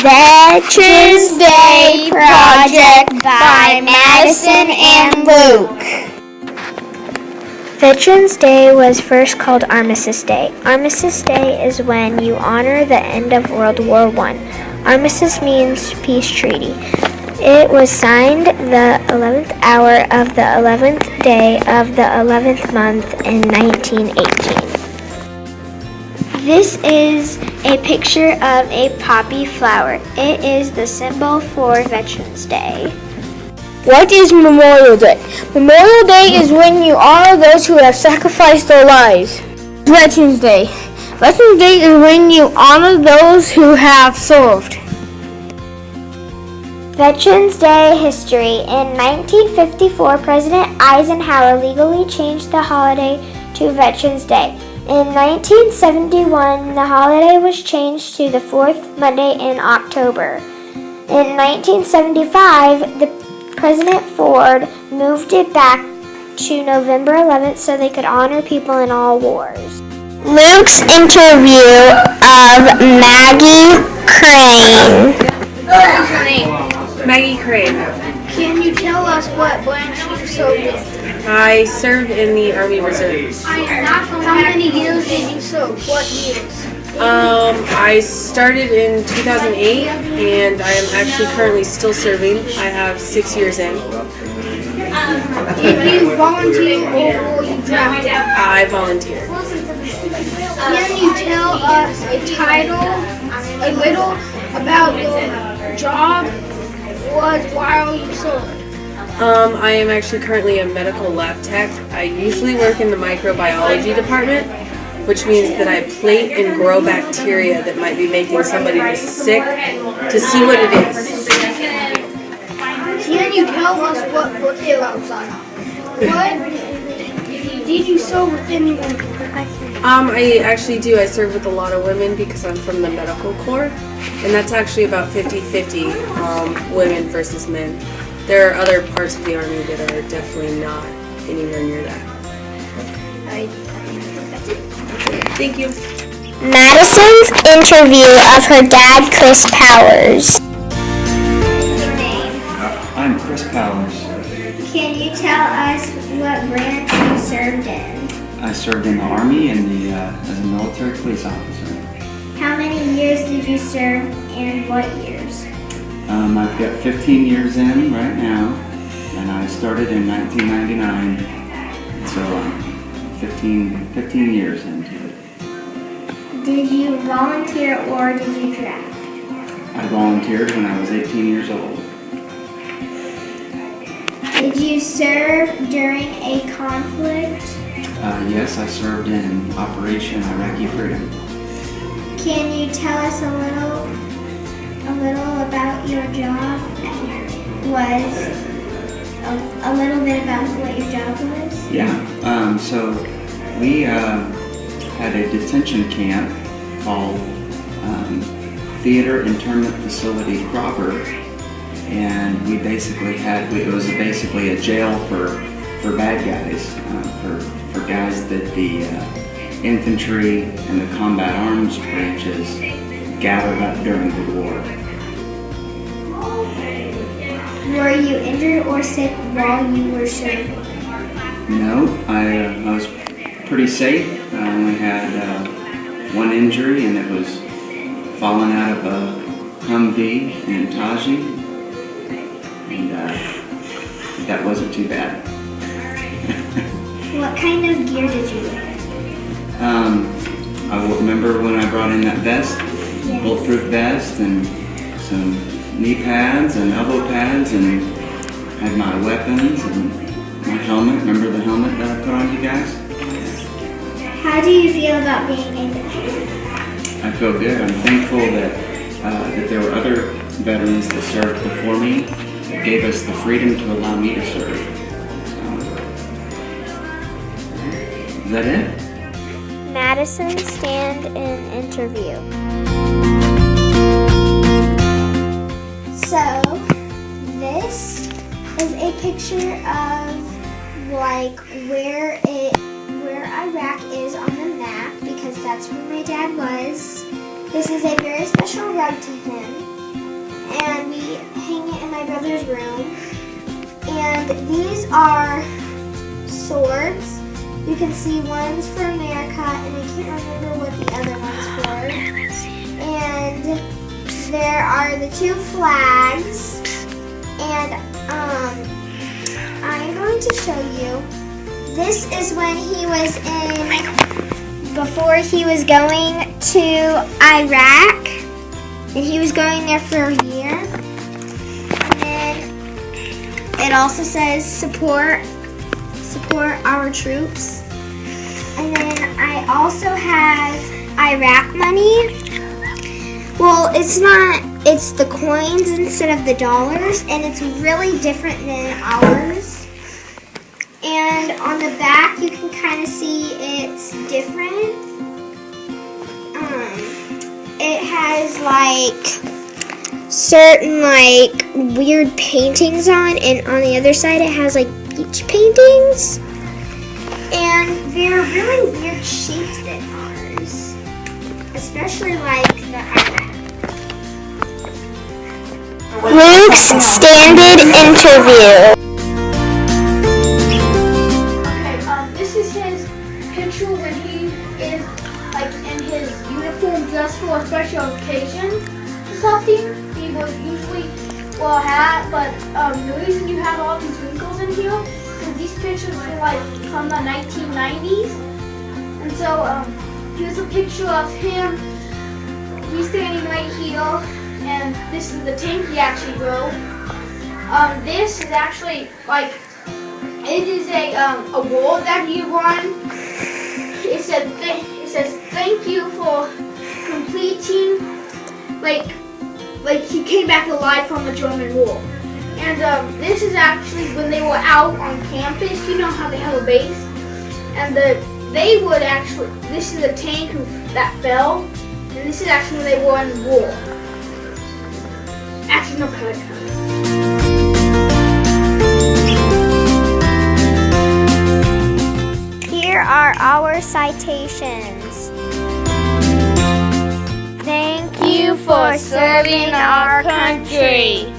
Veterans Day Project by Madison and Luke. Veterans Day was first called Armistice Day. Armistice Day is when you honor the end of World War I. Armistice means peace treaty. It was signed the 11th hour of the 11th day of the 11th month in 1918. This is a picture of a poppy flower. It is the symbol for Veterans Day. What is Memorial Day? Memorial Day is when you honor those who have sacrificed their lives. Veterans Day. Veterans Day is when you honor those who have served. Veterans Day history. In 1954, President Eisenhower legally changed the holiday to Veterans Day. In 1971, the holiday was changed to the fourth Monday in October. In 1975, President Ford moved it back to November 11th so they could honor people in all wars. Luke's interview of Maggie Crane. What's your name? Maggie Crane. Can you tell us what branch you served in? I served in the Army Reserves. How many years did you serve? What years? I started in 2008 and I am actually currently still serving. I have 6 years in. Did you volunteer or were you drafted? I volunteered. Can you tell us a little about your job was while you served? I am actually currently a medical lab tech. I usually work in the microbiology department, which means that I plate and grow bacteria that might be making somebody sick to see what it is. Can you tell us what you're outside? What did you serve with anyone? I actually do. I serve with a lot of women because I'm from the medical corps, and that's actually about 50-50 women versus men. There are other parts of the Army that are definitely not anywhere near that. Thank you. Madison's interview of her dad, Chris Powers. I'm Chris Powers. Can you tell us what branch you served in? I served in the Army and as a military police officer. How many years did you serve and what years? I've got 15 years in right now, and I started in 1999, so I'm 15 years into it. Did you volunteer or did you draft? I volunteered when I was 18 years old. Did you serve during a conflict? Yes, I served in Operation Iraqi Freedom. Can you tell us a little about your job? Was a little bit about what your job was? Yeah, so we had a detention camp called Theater Internment Facility Cropper, and it was basically a jail for bad guys, for guys that the infantry and the combat arms branches gathered up during the war. Were you injured or sick while you were serving? No, I was pretty safe. I only had one injury, and it was falling out of a Humvee in Taji, and that wasn't too bad. What kind of gear did you wear? I remember when I brought in that vest, Yes. bulletproof vest, and some knee pads and elbow pads, and had my weapons and my helmet. Remember the helmet that I put on you guys? How do you feel about being injured? I feel good. I'm thankful that there were other veterans that served before me that gave us the freedom to allow me to serve. Is that it? Madison stand-in interview. So, this is a picture of where Iraq is on the map because that's where my dad was. This is a very special rug to him. and we hang it in my brother's room. And these are swords. You can see one's for America, and I can't remember what the other one's for. And there are the two flags, and I'm going to show you. This is when he was before he was going to Iraq, and he was going there for a year. And then it also says support our troops. And then I also have Iraq money. Well, it's the coins instead of the dollars, and it's really different than ours. And on the back, you can kind of see it's different. It has like certain like weird paintings on, and on the other side, it has like beach paintings. And they're really weird shapes than ours, especially like the Iraq. Luke's standard interview. Okay, this is his picture when he is like in his uniform dress for a special occasion or something. He would usually wear a hat, but the reason you have all these wrinkles in here is because these pictures are like from the 1990s. And so here's a picture of him. He's standing right here. And this is the tank he actually rode. This is actually like, it is a award that he won. It says thank you for completing, like he came back alive from the German War. And this is actually when they were out on campus. You know how they have a base, and they would actually. This is a tank that fell, and this is actually when they were in war. Actually, no, cut. Here are our citations. Thank you for serving our country.